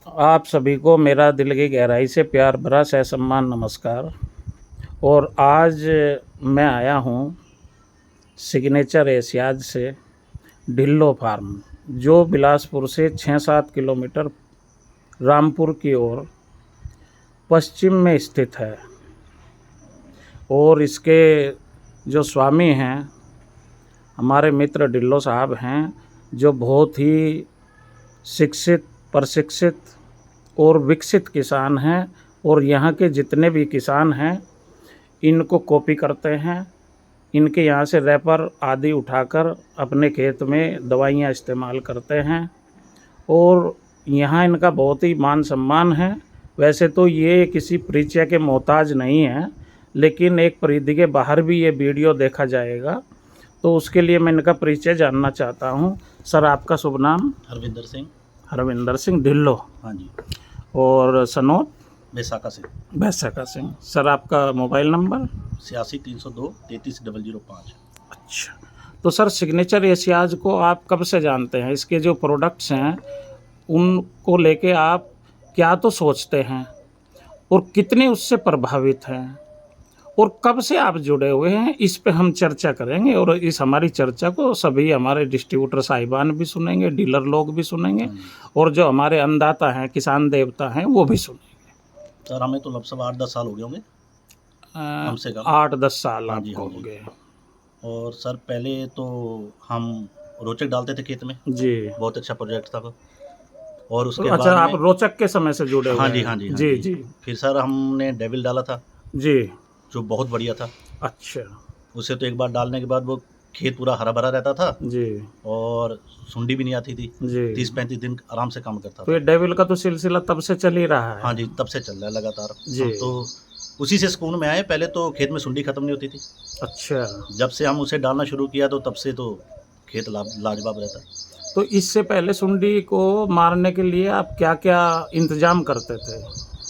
आप सभी को मेरा दिल की गहराई से प्यार भरा ससम्मान नमस्कार। और आज मैं आया हूँ सिग्नेचर एशियाज से ढिल्लो फार्म, जो बिलासपुर से 6-7 किलोमीटर रामपुर की ओर पश्चिम में स्थित है। और इसके जो स्वामी हैं हमारे मित्र ढिल्लो साहब हैं, जो बहुत ही शिक्षित, प्रशिक्षित और विकसित किसान हैं। और यहाँ के जितने भी किसान हैं इनको कॉपी करते हैं, इनके यहाँ से रैपर आदि उठाकर अपने खेत में दवाइयाँ इस्तेमाल करते हैं। और यहाँ इनका बहुत ही मान सम्मान है। वैसे तो ये किसी परिचय के मोहताज नहीं है, लेकिन एक परिधि के बाहर भी ये वीडियो देखा जाएगा, तो उसके लिए मैं इनका परिचय जानना चाहता हूँ। सर, आपका शुभ नाम? हरविंदर सिंह। हरविंदर सिंह ढिल्लो। हाँ जी। और सनोत? बैसाखा सिंह। बैसाखा सिंह। सर, आपका मोबाइल नंबर? 86 302 33 005। अच्छा, तो सर सिग्नेचर एशियाज को आप कब से जानते हैं? इसके जो प्रोडक्ट्स हैं उनको लेके आप क्या तो सोचते हैं, और कितने उससे प्रभावित हैं, और कब से आप जुड़े हुए हैं, इस पे हम चर्चा करेंगे। और इस हमारी चर्चा को सभी हमारे डिस्ट्रीब्यूटर साहिबान भी सुनेंगे, डीलर लोग भी सुनेंगे, और जो हमारे अन्नदाता हैं, किसान देवता हैं, वो भी सुनेंगे। सर, हमें तो लगभग 8-10 साल हो गए होंगे, कम से कम 8-10 साल हाँ जी, आपको हाँ हो जी। गए। और सर पहले तो हम रोचक डालते थे खेत में जी। बहुत अच्छा प्रोजेक्ट था वो। और उसके अच्छा, बाद आप में रोचक के समय से जुड़े हुए हाँ हैं? जी, हाँ जी, हाँ जी जी। जी फिर सर हमने डेविल डाला था, जी। जो बहुत बढ़िया था। अच्छा उसे तो एक बार डालने के बाद वो खेत पूरा हरा भरा रहता था जी और सुंडी भी नहीं आती थी। जी। 30-35 दिन आराम से काम करता तो था। ये डेविल का तो सिलसिला तब से चल ही रहा है। हाँ जी, तब से चल रहा है लगातार। जी। हम तो उसी से सुकून में आए। पहले तो खेत में सुंडी खत्म नहीं होती थी। अच्छा, जब से हम उसे डालना शुरू किया तो तब से तो खेत लाजवाब रहता है। तो इससे पहले सुंडी को मारने के लिए आप क्या क्या इंतजाम करते थे?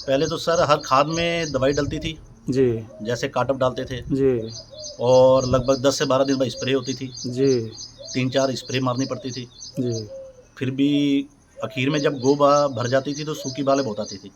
पहले तो सर हर खाद में दवाई डलती थी, जी जैसे काटअप डालते थे, जी और लगभग 10 से 12 दिन बाद स्प्रे होती थी। जी 3-4 स्प्रे मारनी पड़ती थी। जी। फिर भी आखिर में जब गोबा भर जाती थी तो सूखी बालें बहुत आती थी।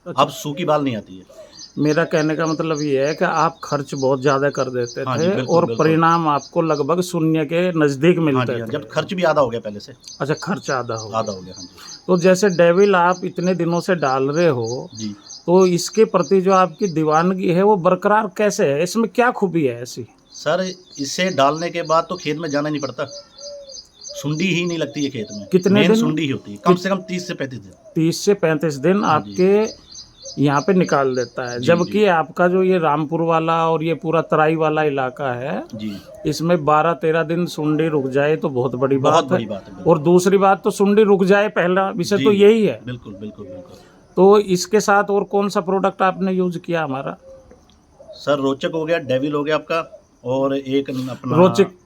अच्छा, अब सूखी बाल नहीं आती है। मेरा कहने का मतलब ये है कि आप खर्च बहुत ज़्यादा कर देते हाँ जी, थे बिल्कुल, और बिल्कुल। परिणाम आपको लगभग शून्य के नज़दीक हाँ मिलते जी, हाँ, थे। जब खर्च भी आधा हो गया पहले से। अच्छा, खर्च आधा हो आधा गया। हो गया, हाँ जी। तो जैसे डेविल आप इतने दिनों से डाल रहे हो, जी। तो इसके प्रति जो आपकी दीवानगी है वो बरकरार कैसे है? इसमें क्या खूबी है ऐसी? सर इसे डालने के बाद तो खेत में जाना नहीं पड़ता। सुंडी ही नहीं लगती है खेत में। कितने मेन दिन? सुंडी ही होती है। कम से कम 30 से 35 दिन। 30 से 35 दिन हाँ जी। आपके यहाँ पे निकाल देता है। जी, जबकि जी। आपका जो ये रामपुर वाला और ये पूरा तराई वाला इलाका है, जी। इसमें 12-13 दिन सुंडी रुक जाए तो बहुत बड़ी बहुत बात है। बड़ी बात है, और बिल्कुल। दूसरी बात तो सुंडी रुक जाए, पहला विषय जी, तो यही है। बिल्कुल, बिल्कुल, बिल्कुल। तो इसके साथ और कौन सा प्रोडक्ट आपने यूज किया हमारा? सर रोचक हो गया, डेविल हो गया आपका, और एक अपना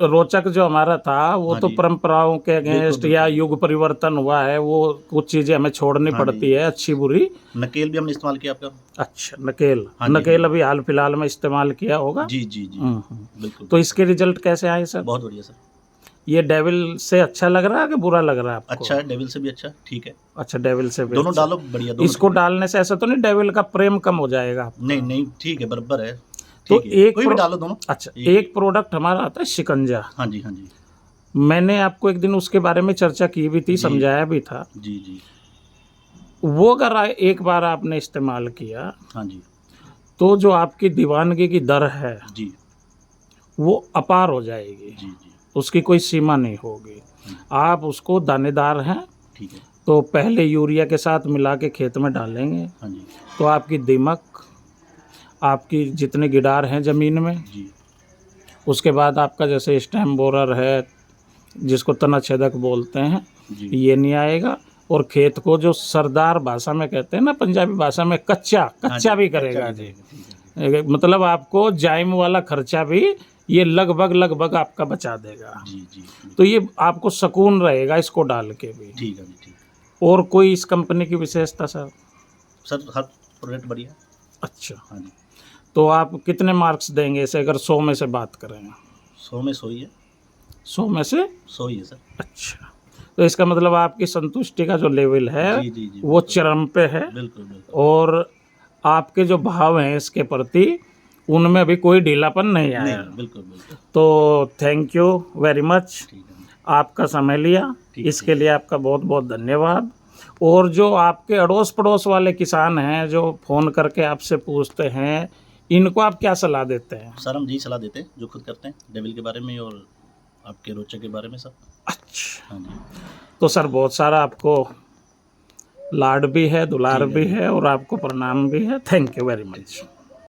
रोचक जो हमारा था वो हाँ तो जी, परंपराओं के बिल्कुल, अगेंस्ट या बिल्कुल। युग परिवर्तन हुआ है, वो कुछ चीज़ें हमें छोड़नी हाँ पड़ती जी, है, अच्छी बुरी। नकेल भी हमने इस्तेमाल किया आपका। अच्छा, नकेल। हाँ जी, हाँ नकेल जी। अभी हाल फिलहाल में इस्तेमाल किया होगा। जी, जी, जी। बिल्कुल, तो बिल्कुल। इसके रिजल्ट कैसे आए सर? बहुत बढ़िया सर। ये डेविल से अच्छा लग रहा है कि बुरा लग रहा है आपको? अच्छा है, डेविल से भी अच्छा, ठीक है। अच्छा, डेविल से भी दोनों अच्छा। डालो बढ़िया, दोनों इसको ठीक है। डालने से ऐसा तो नहीं डेविल का प्रेम कम हो जाएगा आपका? नहीं, नहीं, ठीक है, बराबर है, तो ठीक है। कोई भी डालो दोनों। अच्छा, एक ही। एक प्रोडक्ट हमारा आता है शिकंजा। हाँ जी, हाँ जी। मैंने आपको एक दिन उसके बारे में चर्चा की भी थी, जी। समझाया भी था। जी, जी। वो अगर एक बार आपने इस्तेमाल किया हाँ जी। तो जो आपकी दीवानगी की दर है जी। वो अपार हो जाएगी, जी, जी। उसकी कोई सीमा नहीं होगी। जी, आप उसको दानेदार हैं ठीक है। तो पहले यूरिया के साथ मिला के खेत में डालेंगे, हाँ जी। तो आपकी दीमक, आपकी जितने गिडार हैं ज़मीन में, जी। उसके बाद आपका जैसे स्टेम बोरर है, जिसको तना छेदक बोलते हैं, जी। ये नहीं आएगा। और खेत को जो सरदार भाषा में कहते हैं ना, पंजाबी भाषा में, कच्चा हाँ जी, कच्चा भी कच्चा करेगा भी जी। करेगा, ठीक है, ठीक मतलब आपको जाइम वाला खर्चा भी ये लगभग आपका बचा देगा। है। जी, जी, तो ये आपको सुकून रहेगा इसको डाल के भी। ठीक है जी, ठीक है। और कोई इस कंपनी की विशेषता सर? सर हर प्रोडक्ट बढ़िया है। अच्छा, हाँ जी। तो आप कितने मार्क्स देंगे इसे अगर 100 में से बात करें? 100 में 100 ही है। 100 में से 100 ही है सर। अच्छा, तो इसका मतलब आपकी संतुष्टि का जो लेवल है जी जी जी वो चरम पे है, बिल्कुल बिल्कुल और आपके जो भाव हैं इसके प्रति उनमें अभी कोई ढीलापन नहीं आया। नहीं बिल्कुल बिल्कुल तो थैंक यू वेरी मच, ठीक है आपका समय लिया, ठीक इसके लिए आपका बहुत बहुत धन्यवाद। और जो आपके अड़ोस पड़ोस वाले किसान हैं जो फ़ोन करके आपसे पूछते हैं, इनको आप क्या सलाह देते हैं? सर हम जी सलाह देते हैं जो खुद करते हैं डेविल के बारे में और आपके रोचक के बारे में सब। अच्छा, हाँ जी तो सर बहुत सारा आपको लाड भी है, दुलार ठीक है भी जी। है और आपको प्रणाम भी है। Thank you very much.